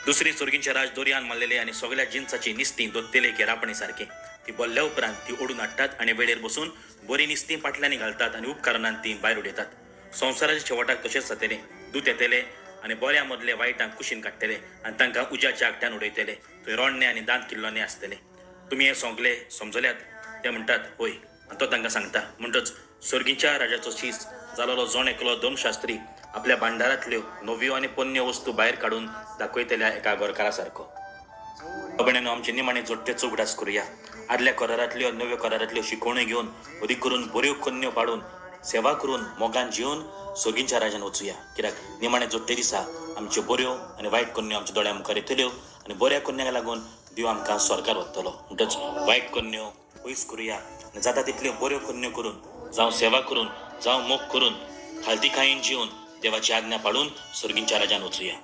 दुसरी सुर्गींच्या राज दोरयान मारलेले आणि सगळ्या जिन्साची निस्तीं दोत्तेले केरापणे सारखे ती बोल्ल्या उपरांत ती ओढून हाडटात आणि वेळेर बसून बरी निस्तीं पाटल्यांनी घालतात आणि उपकारणान ती भायर उडयतात। संवसाराच्या शेवटाक तशेंच जातले, दूत येतले आणि बऱ्या मदले वायटांक कुशीन काडटले आणि तांकां उज्याच्या आगट्यान उडयतले। थंय रोडणे आणि दांत किल्लोने आसतले। तुमी हे सोगले समजल्यात? ते म्हणटात होय, आणि तो तांकां सांगता। म्हणटच सुर्गींच्या राजाचो शीस जालोलो जोण एकलो धर्मशास्त्री आपल्या भांडारांतल्यो नव्यो आणि पोन्न्यो वस्तू भायर काडून दाखयतल्या एका गोरकारा सारको। बाबड्यानो, आमचे निमाणे जोडटेचो उगडास करुया। आदल्या करारांतल्यो नव्यो करारांतल्यो शिकवण्यो घेवन अदीक करून बऱ्यो कन्यो पाडून सेवा करून मोगान जिवन सुर्गींच्या राजान वचुया। कित्याक निमाणे जोडटे दिसा आमच्यो बऱ्यो आणि वायट कन्यो आमच्या दोळ्या मुखार येतल्यो आणि बऱ्या कन्याक लागून देव आमकां स्वर्गार व्हरतलो। म्हणटच वायट कन्यो पयस करुया आनी जाता तितल्यो बऱ्यो कन्यो करून जावं सेवा करून जावं मोग करून खालती खायेन जिवन देवाची आज्ञा पाडून सुर्गींच्या राजान वचुया।